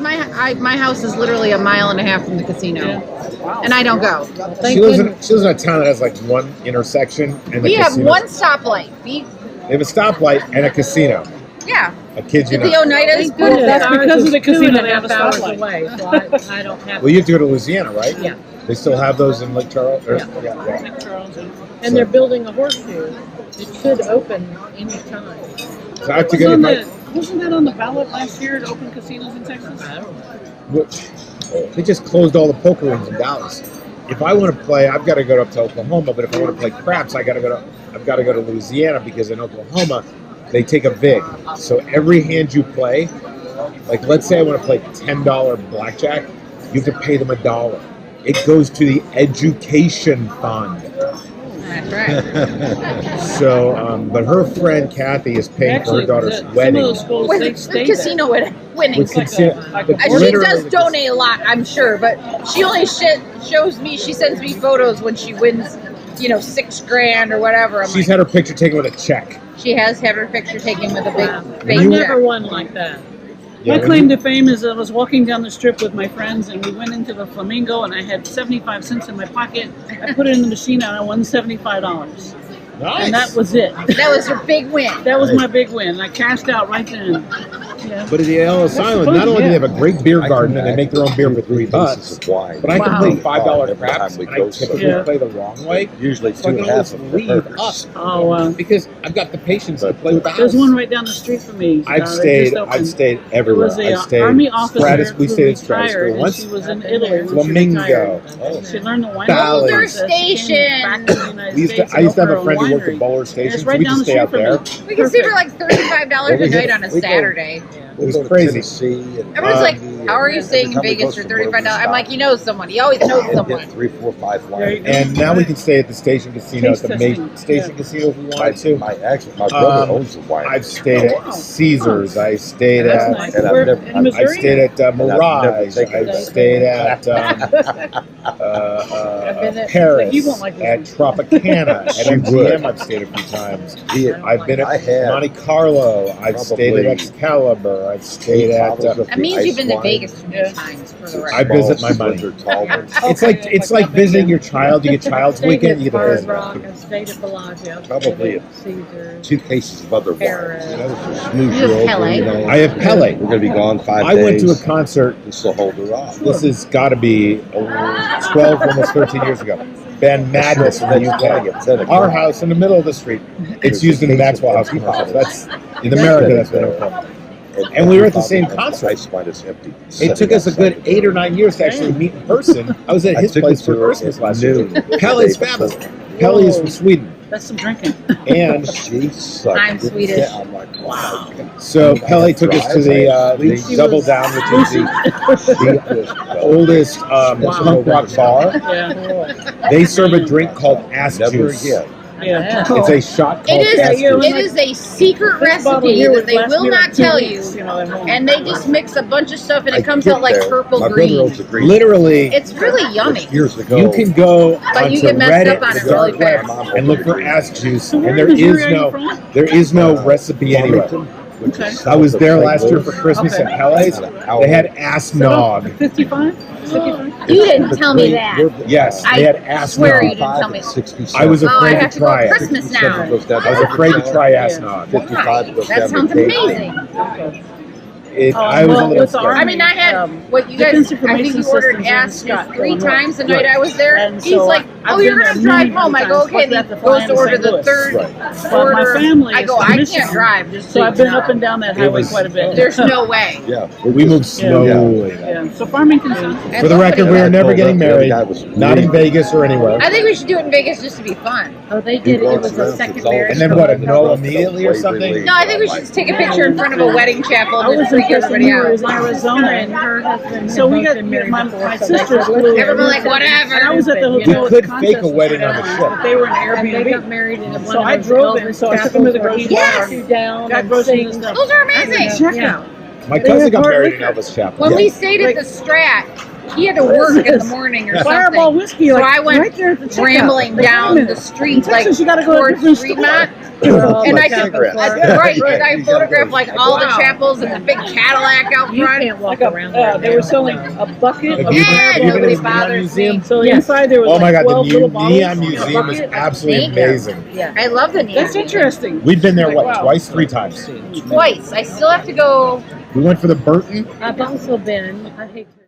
my house is literally a mile and a half from the casino, and I don't go. She lives in a town that has like one intersection, and We have one stoplight. They have a stoplight and a casino. Yeah. I kid you The not. Oneida's good. That's because of the casino. They have a hours stoplight. away, so I don't have. Well, you have to go to Louisiana, right? Yeah. They still have those in Lake Charles? Yeah. And they're building a horseshoe. It should open any time. So I have to go Wasn't that on the ballot last year to open casinos in Texas? I don't know. They just closed all the poker rooms in Dallas. If I want to play, I've got to go up to Oklahoma. But if I want to play craps, I've got to go to Louisiana, because in Oklahoma they take a vig. So every hand you play, like let's say I want to play $10 blackjack, you have to pay them $1. It goes to the education fund. That's right. So, but her friend Kathy is paying for her daughter's wedding. Some of those schools, they With stay casino winning. With casino- like but a- She literally does the donate a lot, I'm sure, but she only shows me. She sends me photos when she wins, $6,000 or whatever. She's had her picture taken with a check. She has had her picture taken with a big I check. never won like that. Yeah, My when claim you- to fame is I was walking down the strip with my friends, and we went into the Flamingo, and I had 75 cents in my pocket. I put it in the machine, and I won $75. Nice. And that was it. That was her big win. That was my big win. I cashed out right then. Yeah. But at the Ellis Island, not only do they have a great beer garden and they make their own beer for $3, but I can play $5 craps, and I typically play the wrong way. Usually So I can always leave up Oh, because I've got the patience to play with the there's house. one right down the street from me. I've they just stayed opened. everywhere. It was a I've stayed army officer Stratus, we who stayed at Stratus retired, and once. she was in Italy. when she Flamingo. retired. She learned the wine. Bally's. Boulder So she came back to the United States I used to have and a friend who opened worked at winery. Bowler And Station, it's so right we down just the stay out street there. from me. We can see for like $35 a night on a Saturday. It was crazy. Everyone's like, "How are you staying in Vegas for $35?" I'm like, "You know someone. He always knows someone." 3, 4, 5 There you flights. go. And now we can stay at the Station Casino, at the Taste main testing. Station Yeah. Casino if we wanted to. My brother owns the wine. I've stayed at Caesars. I stayed That's at. nice. and I've We're never- in I've I Missouri. stayed at I've never Mirage. taken I've that. stayed at been at- Paris, You won't like this at one. Tropicana, at She MGM. would. I've stayed a few times. Yeah, I've been I at have Monte Carlo. I've stayed at probably Excalibur. I've stayed 8 at. bottles of That means the you've been to ice Vegas wine. too many times for the I record. visit my money. Slipper, tall ones. It's like visiting your child. You get Child's Stayed Weekend. You at get a Hard visit. Rock and stayed at Bellagio. Probably Stayed at Caesars. 2 cases of other wine. Paris. You know, just smooth You have her over, Pele. you know. I have Pele. We're going to be gone 5 I days. went to a concert. and still hold her off. This has got to be 12, almost 13 years ago. Ben Madness in the UK. Our house in the middle of the street. It's used in the Maxwell House commercials. That's in America. That's been okay. And we were at the same concert. Ice wine is empty. It took us a good 8 or 9 years to actually meet in person. I was at his place for Christmas last year. Pele's fabulous. Pele is from Sweden, That's some drinking. and She sucked. I'm Swedish. I'm like, wow. so Pele took us to the Double Down, which is the oldest punk rock bar. Yeah. They serve a drink called ass Never juice. again. Yeah. It's a shot called ass juice. It is a secret This bottle recipe here that would they last will me like not 2 tell weeks, you, they won't. and they just mix a bunch of stuff, and I it comes get out like there. purple My brother green. owns a green. Literally, It's really yummy. Years ago. you can go But you onto get messed Reddit, up on it the dark really web, fast. and look for ass juice, So and where there in is Missouri are you no from? recipe anywhere. Okay. I was there last year for Christmas Okay. at Pele's. They had ass nog. 55? 55? You didn't tell me that. Yes, they had ass swear you nog. didn't tell me. I was Oh, I afraid have to to go try to it. Christmas now. I was afraid to try ass nog. 55 goes That down sounds to Cape. amazing. I was a little with the scared. I mean, I had what you guys. Defense I think you Information ordered Systems ass in Scott juice 3 Illinois. times the night I was there. And He's so like, I've "Oh, you're been gonna there drive many home." I go, times, "Okay." plus And he we have to fly goes to into order St. the Louis. third But order. my family I is go, from "I Michigan. can't drive." Just So I've been up and down. down that highway was- quite a bit. There's no way. Yeah. We moved slowly. Yeah. So Farmington's For the record, we are never getting married. Not in Vegas or anywhere. I think we should do it in Vegas just to be fun. Oh, they did. It was a second marriage. And then what? Annul immediately or something? No, I think we should just take a picture in front of a wedding chapel I and was just freak impressed when everybody you were in out. Arizona. And her husband. So had we both got been married my before, so sisters they flew. Everyone like, whatever. And I was at the You hotel. You at could the fake a contest wedding on and the but they were in And they got Airbnb. married in one So of I those drove in, Elvis so I took them to the chapels grocery where he store. walks you down Got and groceries and sings. stuff. Those are amazing. Check Yeah. out. My They cousin have got hard married in liquor. Elvis Chapel. When Yeah. we stayed at Like- the Strat, he had to work in the morning or Fireball something. whiskey, So like I went right there at the checkout. rambling Like, down wait a the minute. street, In Texas, like you gotta go to towards different Fremont. stores. And I Like could, cigarettes. right, Right. and I photographed like all the chapels and the big Cadillac out You front. can't walk Like around a, there. they were selling a bucket Have of you been- Yeah, have you been nobody to the Neon bothers Museum? me. So Yes. inside there was Oh my like God, 12 the little bottles. Neon Museum is absolutely Thank you. amazing. Yeah. I love the neon. That's interesting. We've been there, Like, what, wow. twice, 3 times? Twice. I still have to go. We went for the Burton. I've also been, I hate to